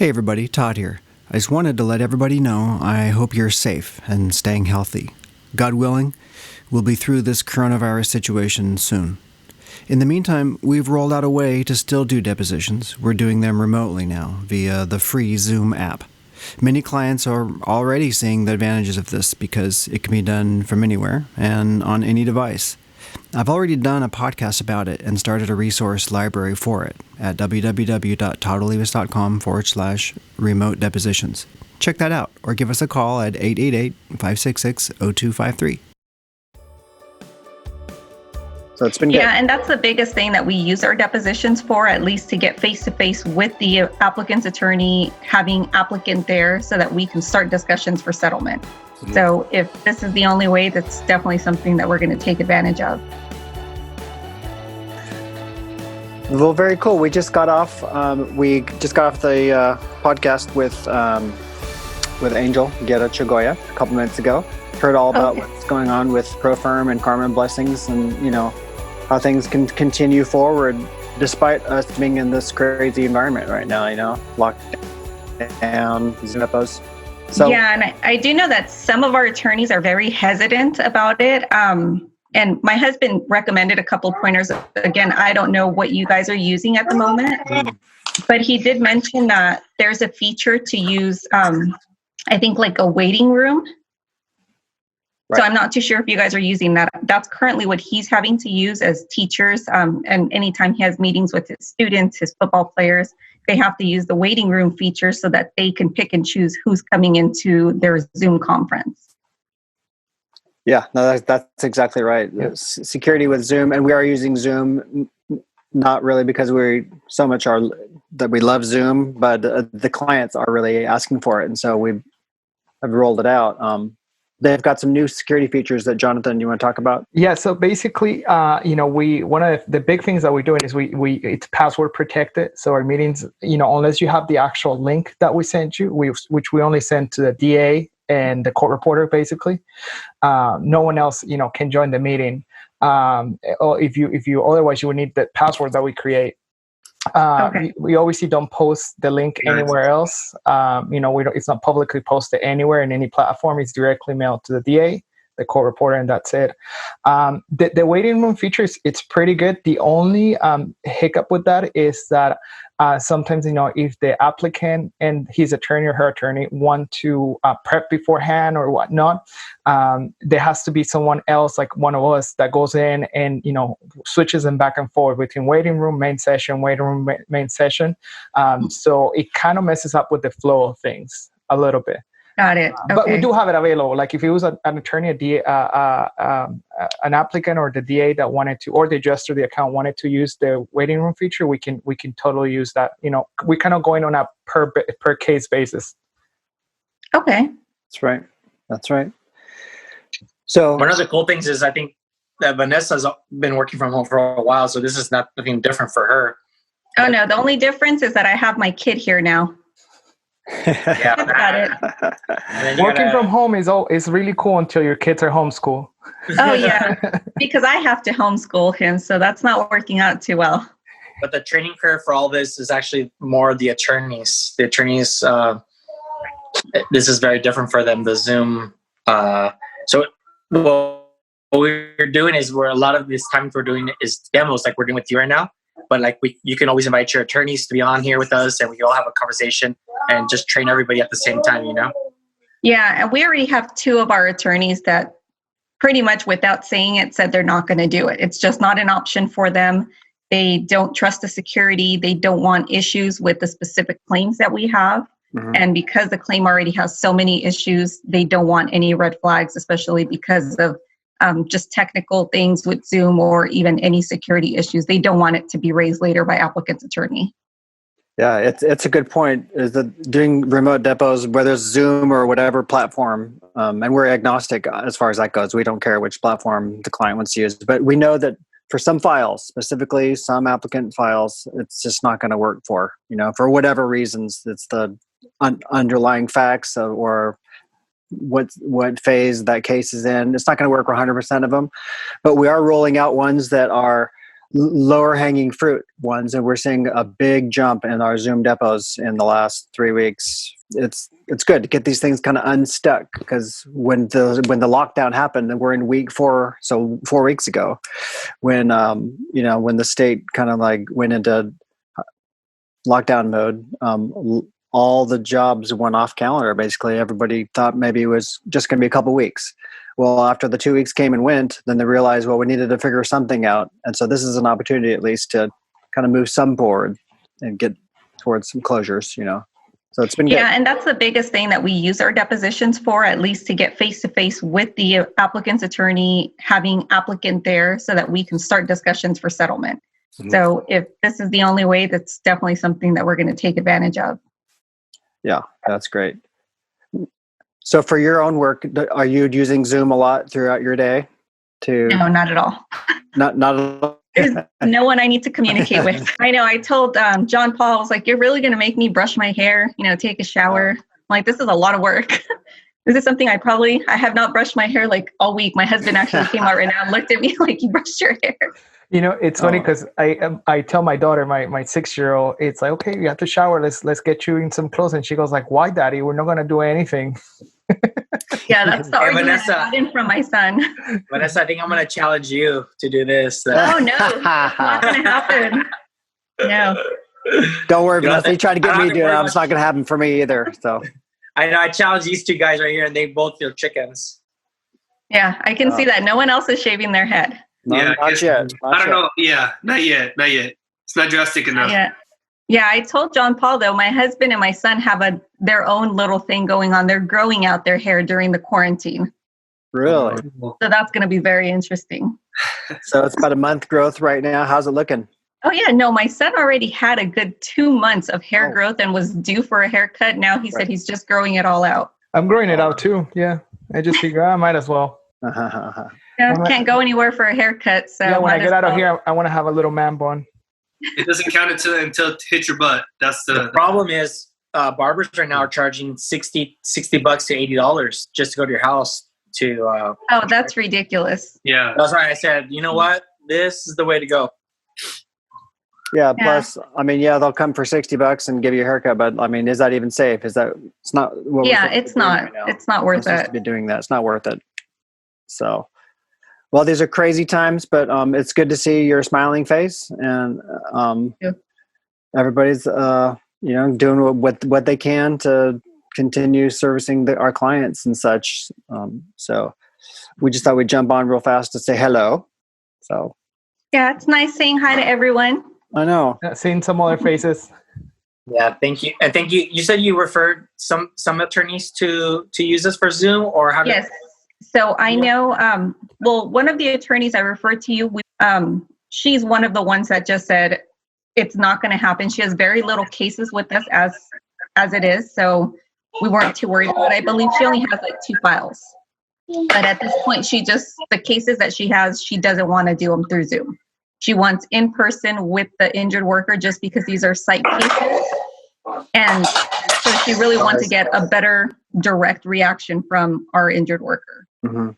Hey everybody, Todd here. I just wanted to let everybody know I hope you're safe and staying healthy. God willing, we'll be through this coronavirus situation soon. In the meantime, we've rolled out a way to still do depositions. We're doing them remotely now via the free Zoom app. Many clients are already seeing the advantages of this because it can be done from anywhere and on any device. I've already done a podcast about it and started a resource library for it at www.toddolivas.com/remote depositions. Check that out or give us a call at 888-566-0253. So it's been good. Yeah, and that's the biggest thing that we use our depositions for, at least to get face-to-face with the applicant's attorney, having applicant there so that we can start discussions for settlement. So if this is the only way, that's definitely something that we're going to take advantage of. Well, very cool. We just got off. We just got off the podcast with Angel Guerra Chagoya a couple minutes ago. Heard all about what's going on with ProFirm and Carmen Blessings, and how things can continue forward despite us being in this crazy environment right now. Lockdown, Zippos. So, yeah, and I do know that some of our attorneys are very hesitant about it. And my husband recommended a couple pointers. Again, I don't know what you guys are using at the moment, but he did mention that there's a feature to use, I think like a waiting room. Right. So I'm not too sure if you guys are using that. That's currently what he's having to use as teachers. And anytime he has meetings with his students, his football players, they have to use the waiting room feature so that they can pick and choose who's coming into their Zoom conference. Yeah, no, that's exactly right. Yeah. Security with Zoom, and we are using Zoom, not really because we love Zoom, but the clients are really asking for it, and so we have rolled it out. They've got some new security features that, Jonathan, you want to talk about? Yeah. So basically, one of the big things that we're doing is it's password protected. So our meetings, unless you have the actual link that we sent you, which we only send to the DA and the court reporter, basically, no one else, can join the meeting. Or if you otherwise you would need the password that we create. We obviously don't post the link anywhere else. It's not publicly posted anywhere in any platform. It's directly mailed to the DA, the court reporter, and that's it. The waiting room feature it's pretty good. The only hiccup with that is that sometimes if the applicant and his attorney or her attorney want to prep beforehand or whatnot, there has to be someone else, like one of us, that goes in and switches them back and forth between waiting room, main session, waiting room, main session. So it kind of messes up with the flow of things a little bit. Got it. Okay. But we do have it available. Like if it was an attorney, an applicant, or the DA that wanted to, or the adjuster of the account wanted to use the waiting room feature, we can totally use that. We kind of going on a per case basis. Okay. That's right. So one of the cool things is I think that Vanessa's been working from home for a while, so this is nothing different for her. Oh no, the only difference is that I have my kid here now. Yeah, got it. Working from home is really cool until your kids are homeschool. Oh yeah, because I have to homeschool him, so that's not working out too well. But the training curve for all this is actually more the attorneys. The attorneys, this is very different for them. The Zoom. So what we're doing is a lot of this times we're doing is demos, like we're doing with you right now. But you can always invite your attorneys to be on here with us, and we all have a conversation and just train everybody at the same time, Yeah, and we already have two of our attorneys that pretty much without saying it said they're not going to do it. It's just not an option for them. They don't trust the security. They don't want issues with the specific claims that we have. Mm-hmm. And because the claim already has so many issues, they don't want any red flags, especially because of just technical things with Zoom or even any security issues. They don't want it to be raised later by applicant's attorney. Yeah, it's a good point. Is that doing remote depots, whether it's Zoom or whatever platform, and we're agnostic as far as that goes. We don't care which platform the client wants to use, but we know that for some files, specifically some applicant files, it's just not going to work for whatever reasons. It's the underlying facts or what phase that case is in. It's not going to work for 100% of them, but we are rolling out ones that are lower hanging fruit ones, and we're seeing a big jump in our Zoom depots in the last 3 weeks. It's good to get these things kind of unstuck, because when the lockdown happened, and we're in week 4, so 4 weeks ago, when when the state kind of like went into lockdown mode, all the jobs went off calendar. Basically, everybody thought maybe it was just going to be a couple weeks. Well, after the 2 weeks came and went, then they realized, well, we needed to figure something out. And so this is an opportunity at least to kind of move some forward and get towards some closures, So it's been good. Yeah, and that's the biggest thing that we use our depositions for, at least to get face-to-face with the applicant's attorney, having applicant there so that we can start discussions for settlement. Mm-hmm. So if this is the only way, that's definitely something that we're going to take advantage of. Yeah, that's great. So for your own work, are you using Zoom a lot throughout your day? No, not at all. Not at all. There's no one I need to communicate with. I know. I told John Paul, I was like, you're really going to make me brush my hair, take a shower. I'm like, this is a lot of work. This is something I have not brushed my hair like all week. My husband actually came out right now and looked at me like, you brushed your hair. It's funny because I tell my daughter, my 6-year-old, it's like, okay, you have to shower. Let's get you in some clothes. And she goes like, why, Daddy? We're not going to do anything. Yeah, that's the argument I got in from my son. Vanessa, I think I'm going to challenge you to do this. Oh, no. That's not going to happen. No. Don't worry, Vanessa. You try to get me to do it. It's not going to happen for me either. So I know. I challenge these two guys right here, and they both feel chickens. Yeah, I can see that. No one else is shaving their head. Not yet. I don't know. Yeah, not yet. It's not drastic enough. Yeah, I told John Paul, though, my husband and my son have their own little thing going on. They're growing out their hair during the quarantine. Really? So that's going to be very interesting. So it's about a month growth right now. How's it looking? Oh, yeah. No, my son already had a good 2 months of hair growth and was due for a haircut. Now he said he's just growing it all out. I'm growing it out, too. Yeah. I just figure I might as well. Can't go anywhere for a haircut. So when I get out of here, I want to have a little man bun. It doesn't count until it hits your butt. That's the problem is barbers right now are charging $60 to $80 just to go to your house to. That's ridiculous. Yeah, that's right. I said, you know what? This is the way to go. Yeah. Plus, they'll come for $60 and give you a haircut. But is that even safe? It's not. It's not. It's not worth it. To be doing that, it's not worth it. So. Well, these are crazy times, but it's good to see your smiling face, and everybody's doing what they can to continue servicing our clients and such. So we just thought we'd jump on real fast to say hello. So yeah, it's nice saying hi to everyone. I know. Seeing some other faces. Yeah, thank you, and thank you. You said you referred some attorneys to use this for Zoom, or how? Yes. So I know, one of the attorneys I referred to you, she's one of the ones that just said it's not going to happen. She has very little cases with us as it is. So we weren't too worried about it. I believe she only has like 2 files. But at this point, the cases that she has, she doesn't want to do them through Zoom. She wants in person with the injured worker just because these are site cases. And so she really wants to get a better direct reaction from our injured worker. Mm-hmm.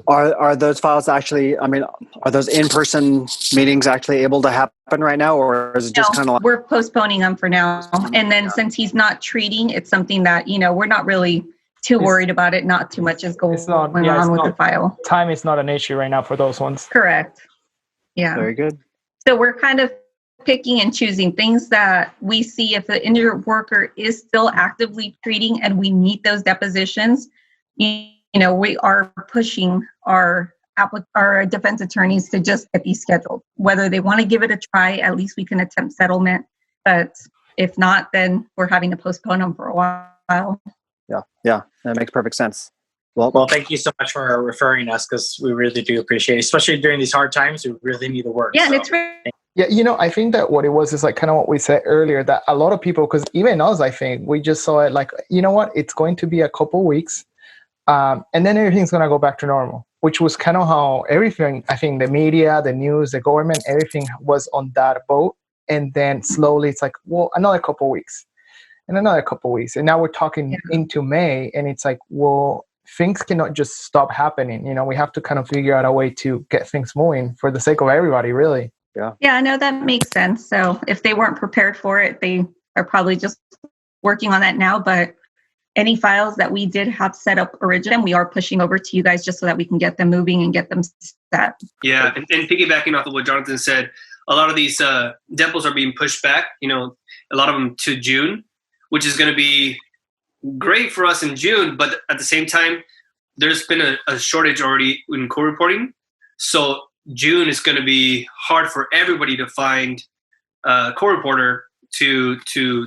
Are those files actually, are those in-person meetings actually able to happen right now, or is it just kind of like... We're postponing them for now. And then since he's not treating, it's something that, we're not really too worried about it. Not too much is going on with the file. Time is not an issue right now for those ones. Correct. Yeah. Very good. So we're kind of picking and choosing things that we see if the injured worker is still actively treating and we need those depositions. We are pushing our defense attorneys to just get these scheduled. Whether they want to give it a try, at least we can attempt settlement. But if not, then we're having to postpone them for a while. Yeah, that makes perfect sense. Well, thank you so much for referring us, because we really do appreciate it, especially during these hard times. We really need the work. Yeah, and it's really... Yeah, I think that what it was is like kind of what we said earlier, that a lot of people, because even us, I think, we just saw it like, you know what, it's going to be a couple weeks. And then everything's going to go back to normal, which was kind of how everything, I think the media, the news, the government, everything was on that boat. And then slowly it's like, well, another couple weeks and another couple weeks. And now we're talking into May, and it's like, well, things cannot just stop happening. We have to kind of figure out a way to get things moving for the sake of everybody, really. Yeah. Yeah, I know that makes sense. So if they weren't prepared for it, they are probably just working on that now. But any files that we did have set up originally, we are pushing over to you guys just so that we can get them moving and get them set. Yeah, and piggybacking off of what Jonathan said, a lot of these depots are being pushed back, a lot of them to June, which is going to be great for us in June. But at the same time, there's been a shortage already in core reporting. So June is going to be hard for everybody to find a core reporter to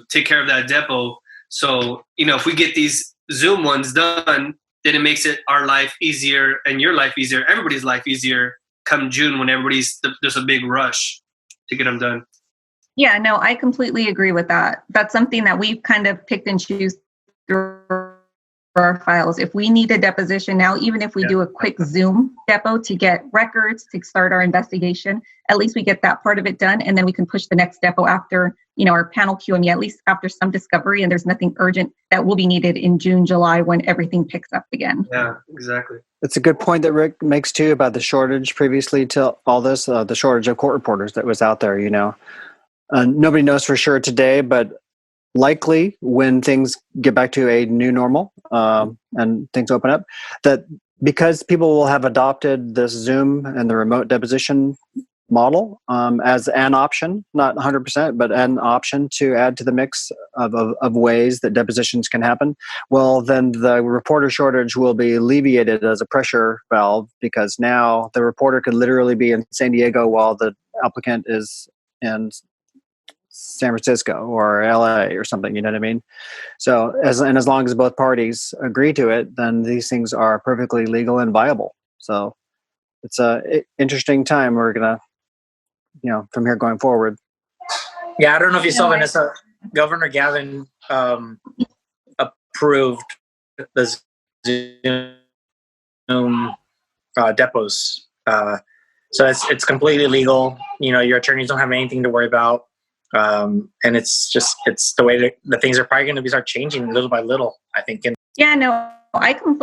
take care of that depot. So, if we get these Zoom ones done, then it makes our life easier and your life easier, everybody's life easier come June when there's a big rush to get them done. Yeah, no, I completely agree with that. That's something that we've kind of picked and choose through our files. If we need a deposition now, even if we do a quick Zoom depot to get records to start our investigation, at least we get that part of it done, and then we can push the next depot after, our panel QME, at least after some discovery, and there's nothing urgent that will be needed in June, July when everything picks up again. Yeah, exactly. It's a good point that Rick makes too about the shortage previously to all this, the shortage of court reporters that was out there, nobody knows for sure today, but likely when things get back to a new normal and things open up, that because people will have adopted this Zoom and the remote deposition model as an option, not 100%, but an option to add to the mix of ways that depositions can happen, well, then the reporter shortage will be alleviated as a pressure valve, because now the reporter could literally be in San Diego while the applicant is in San Francisco or LA or something, you know what I mean? So as long as both parties agree to it, then these things are perfectly legal and viable. So it's a interesting time. We're going to, from here going forward. Yeah, I don't know if you saw, Vanessa, Governor Gavin approved the Zoom depots. So it's completely legal. Your attorneys don't have anything to worry about. And it's the way that the things are probably going to start changing little by little, I think. Yeah, no, I'm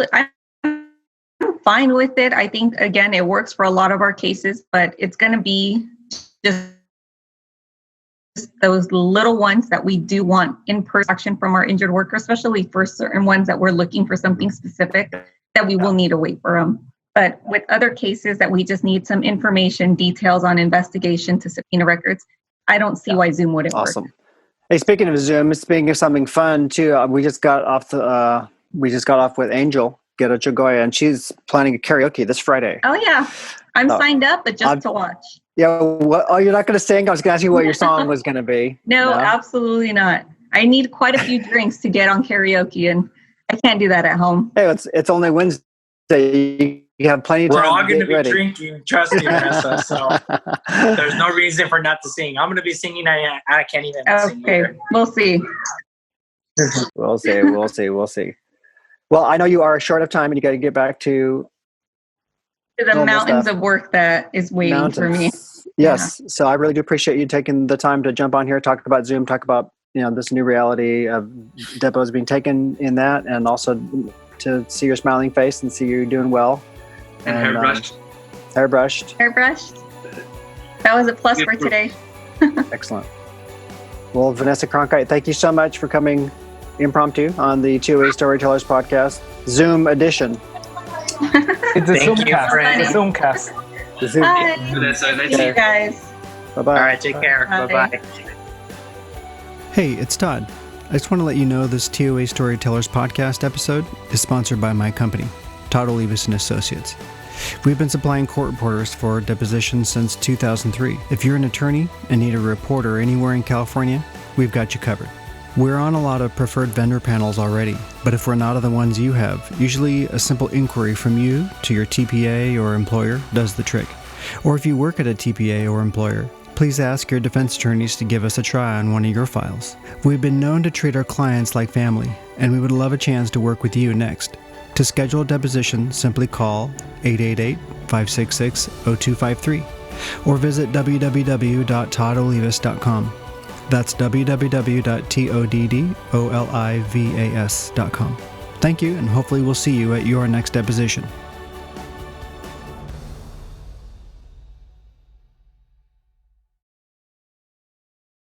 fine with it. I think, again, it works for a lot of our cases, but it's going to be just those little ones that we do want in-person action from our injured worker, especially for certain ones that we're looking for something specific that we will need to wait for them. But with other cases that we just need some information, details on investigation to subpoena records, I don't see why Zoom wouldn't work. Awesome. Hey, speaking of Zoom, speaking of something fun too, we just got off with Angel Guerra-Chagoya, and she's planning a karaoke this Friday. Oh yeah, I'm signed up, but just to watch. Yeah. You're not going to sing? I was going to ask you what your song was going to be. No, absolutely not. I need quite a few drinks to get on karaoke, and I can't do that at home. Hey, it's only Wednesday. You have plenty of time. We're all going to be ready. drinking, trust me, Vanessa. So there's no reason for not to sing. I'm going to be singing. I can't even sing. Okay, we'll see. We'll see. Well, I know you are short of time, and you got to get back to the mountains of work that is waiting for me. Yes. Yeah. So I really do appreciate you taking the time to jump on here, talk about Zoom, talk about this new reality of depots being taken in that, and also to see your smiling face and see you doing well. And hairbrushed. Hairbrushed. That was a plus for today. Excellent. Well, Vanessa Cronkite, thank you so much for coming impromptu on the T.O.A. Storytellers podcast, Zoom edition. It's a Zoomcast. It's a Zoomcast. Bye. Vanessa, nice See you guys. Bye-bye. All right, take care. Bye-bye. Hey, it's Todd. I just want to let you know this T.O.A. Storytellers podcast episode is sponsored by my company, Todd Olivas and Associates. We've been supplying court reporters for depositions since 2003. If you're an attorney and need a reporter anywhere in California, we've got you covered. We're on a lot of preferred vendor panels already, but if we're not on the ones you have, usually a simple inquiry from you to your TPA or employer does the trick. Or if you work at a TPA or employer, please ask your defense attorneys to give us a try on one of your files. We've been known to treat our clients like family, and we would love a chance to work with you next. To schedule a deposition, simply call 888-566-0253 or visit www.toddolivas.com. That's www.toddolivas.com. Thank you, and hopefully we'll see you at your next deposition.